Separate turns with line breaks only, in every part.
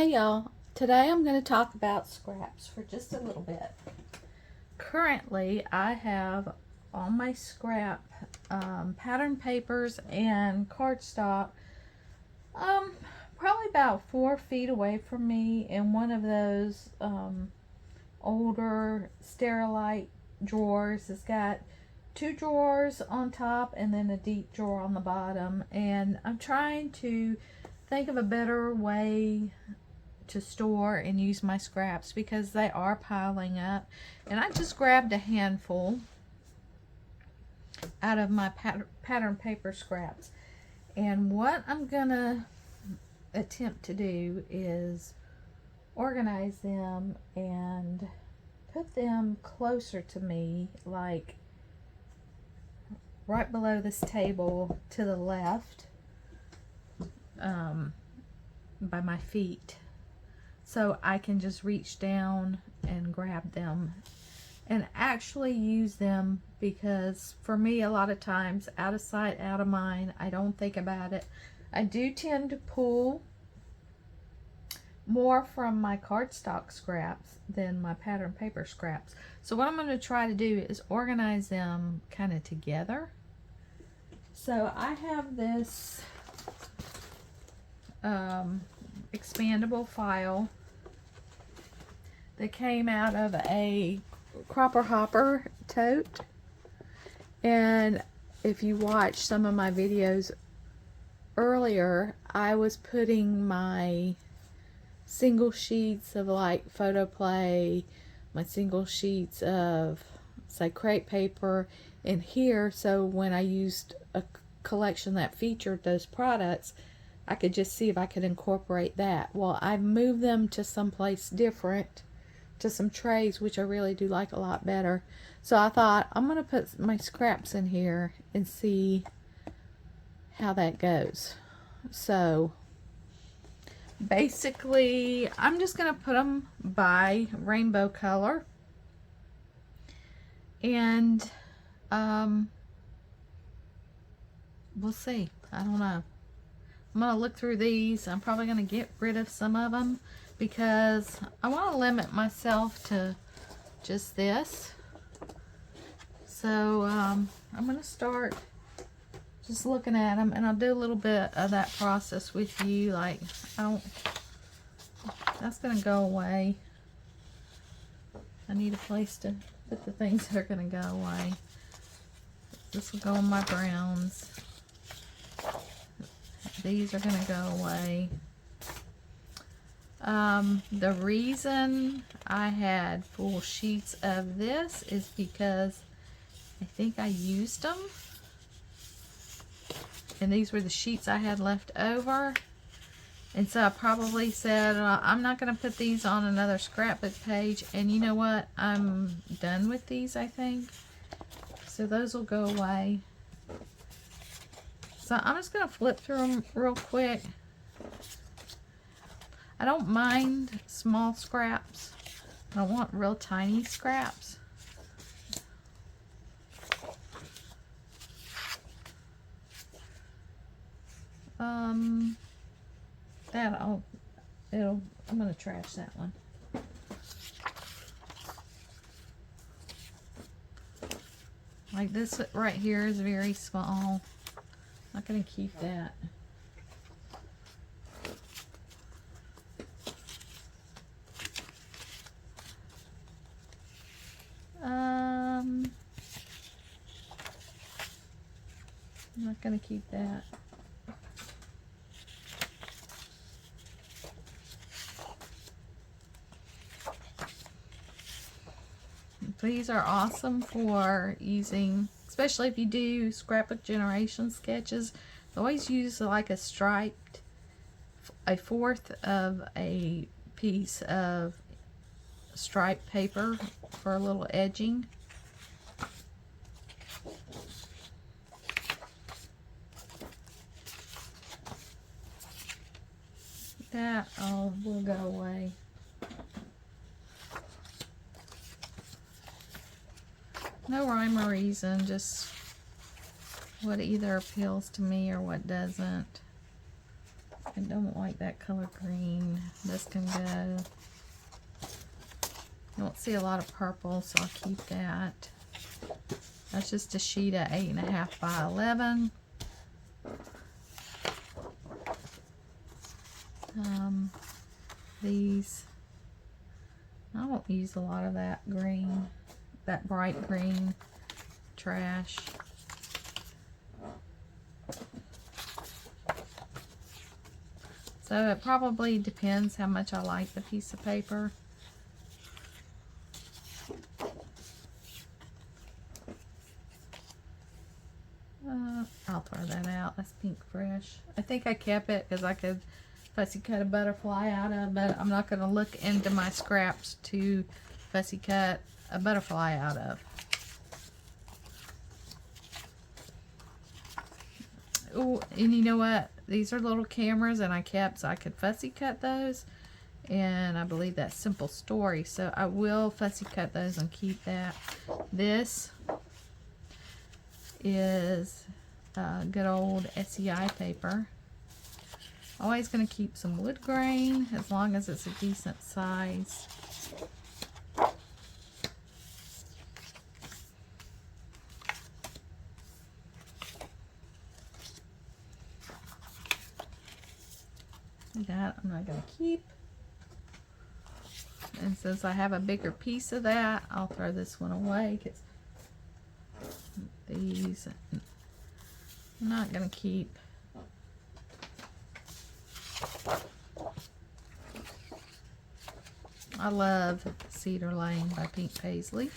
Hey y'all, today I'm going to talk about scraps for just a little bit. Currently I have all my scrap pattern papers and cardstock probably about 4 feet away from me in one of those older Sterilite drawers. It's got 2 drawers on top and then a deep drawer on the bottom, and I'm trying to think of a better way to store and use my scraps because they are piling up. And I just grabbed a handful out of my pattern paper scraps, and what I'm gonna attempt to do is organize them and put them closer to me, like right below this table to the left, by my feet, so I can just reach down and grab them and actually use them. Because for me, a lot of times, out of sight, out of mind, I don't think about it. I do tend to pull more from my cardstock scraps than my pattern paper scraps. So what I'm going to try to do is organize them kind of together. So I have this expandable file that came out of a Cropper Hopper tote, and if you watch some of my videos earlier, I was putting my single sheets of like photo play, my single sheets of say crepe paper in here, so when I used a collection that featured those products, I could just see if I could incorporate that. Well, I've moved them to someplace different, to some trays, which I really do like a lot better. So I thought I'm going to put my scraps in here and see how that goes. So basically, I'm just going to put them by rainbow color. And we'll see. I don't know. I'm going to look through these. I'm probably going to get rid of some of them because I want to limit myself to just this. So I'm going to start just looking at them, and I'll do a little bit of that process with you. Like, that's going to go away. I need a place to put the things that are going to go away. This will go on my browns. These are going to go away. The reason I had full sheets of this is because I think I used them. And these were the sheets I had left over. And so I probably said, I'm not going to put these on another scrapbook page. And you know what? I'm done with these, I think. So those will go away. So I'm just going to flip through them real quick. I don't mind small scraps. I don't want real tiny scraps. I'm going to trash that one. Like this right here is very small. I'm not going to keep that. I'm not going to keep that. These are awesome for using, especially if you do scrapbook generation sketches. I always use like a striped, a fourth of a piece of striped paper for a little edging. That all will go away. No rhyme or reason, just what either appeals to me or what doesn't. I don't like that color green. This can go. You don't see a lot of purple, so I'll keep that. That's just a sheet of 8.5 by 11. These, I don't use a lot of that green, that bright green trash. So it probably depends how much I like the piece of paper. I'll throw that out. That's Pink Fresh. I think I kept it because I could fussy cut a butterfly out of, but I'm not going to look into my scraps to fussy cut a butterfly out of. Oh, and you know what? These are little cameras, and I kept so I could fussy cut those. And I believe that's Simple Story, so I will fussy cut those and keep that. This is good old SEI paper. Always going to keep some wood grain as long as it's a decent size. That I'm not going to keep. And since I have a bigger piece of that, I'll throw this one away. These I'm not going to keep. I love Cedar Lane by Pink Paisley.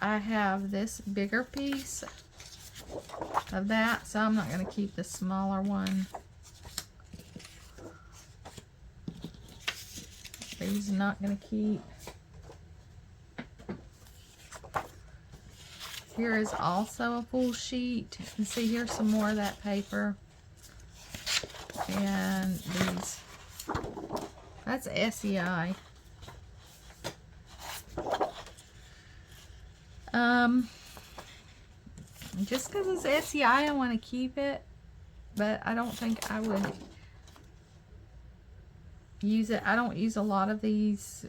I have this bigger piece of that, so I'm not going to keep the smaller one. These I'm not going to keep. Here is also a full sheet. And see, here's some more of that paper. And these. That's SEI. Just because it's SEI, I want to keep it, but I don't think I would use it. I don't use a lot of these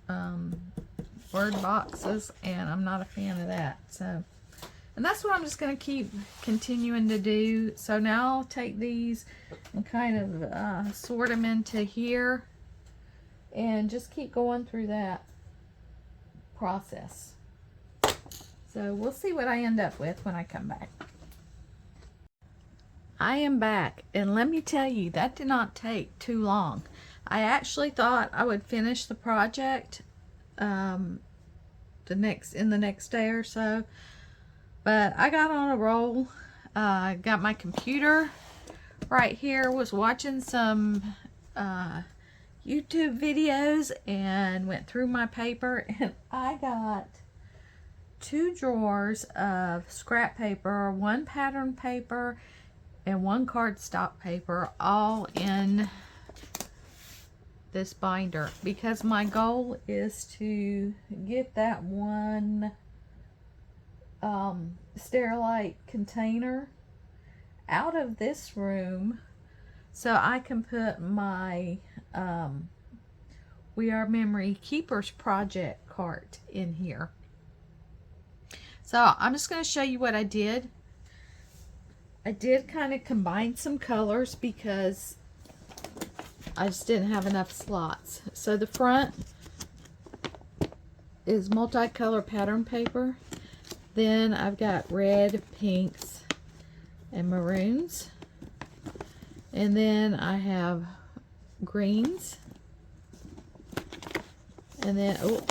word boxes, and I'm not a fan of that. So, and that's what I'm just going to keep continuing to do. So now I'll take these and kind of sort them into here, and just keep going through that process. So we'll see what I end up with when I come back. I am back, and let me tell you, that did not take too long. I actually thought I would finish the project in the next day or so, but I got on a roll. Got my computer right here, was watching some YouTube videos and went through my paper, and I got 2 drawers of scrap paper, 1 pattern paper, and 1 cardstock paper, all in this binder, because my goal is to get that one Sterilite container out of this room so I can put my We Are Memory Keepers project cart in here. So I'm just going to show you what I did. I did kind of combine some colors because I just didn't have enough slots. So the front is multicolor pattern paper. Then I've got red, pinks, and maroons. And then I have greens. And then, oh,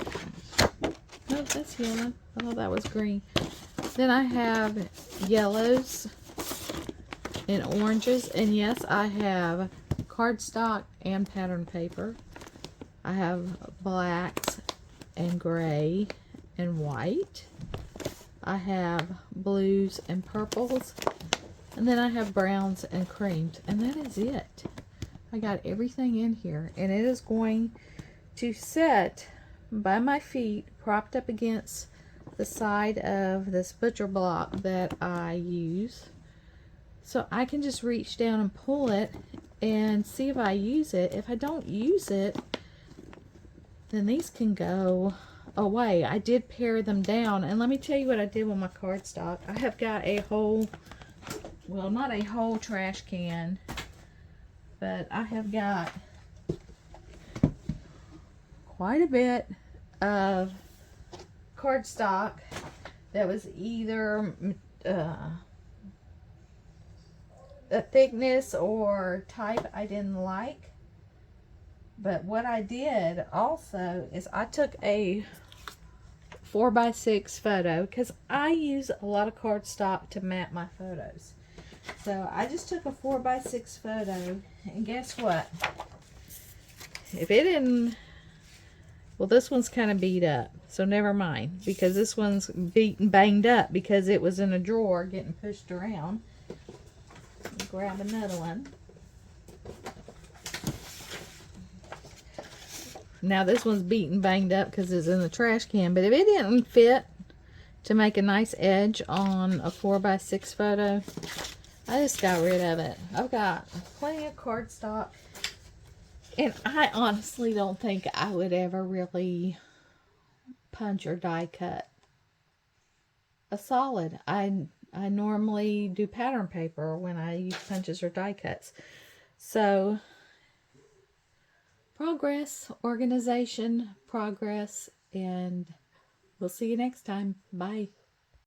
no, that's yellow. I thought that was green. Then I have yellows and oranges. And yes, I have cardstock and pattern paper. I have blacks and gray and white. I have blues and purples. And then I have browns and creams. And that is it. I got everything in here, and it is going to sit by my feet, propped up against the side of this butcher block that I use. So I can just reach down and pull it and see if I use it. If I don't use it, then these can go away. I did pare them down, and let me tell you what I did with my cardstock. I have got a whole, well, not a whole trash can, but I have got quite a bit of cardstock that was either a thickness or type I didn't like. But what I did also is I took a 4x6 photo, because I use a lot of cardstock to map my photos. So I just took a 4x6 photo, and guess what? If it didn't, well, this one's kind of beat up, so never mind, because this one's beat and banged up because it was in a drawer getting pushed around. Let me grab another one. Now this one's beat and banged up because it's in the trash can, but if it didn't fit to make a nice edge on a 4x6 photo, I just got rid of it. I've got plenty of cardstock, and I honestly don't think I would ever really punch or die cut a solid. I normally do pattern paper when I use punches or die cuts. So progress, organization, progress, and we'll see you next time. Bye.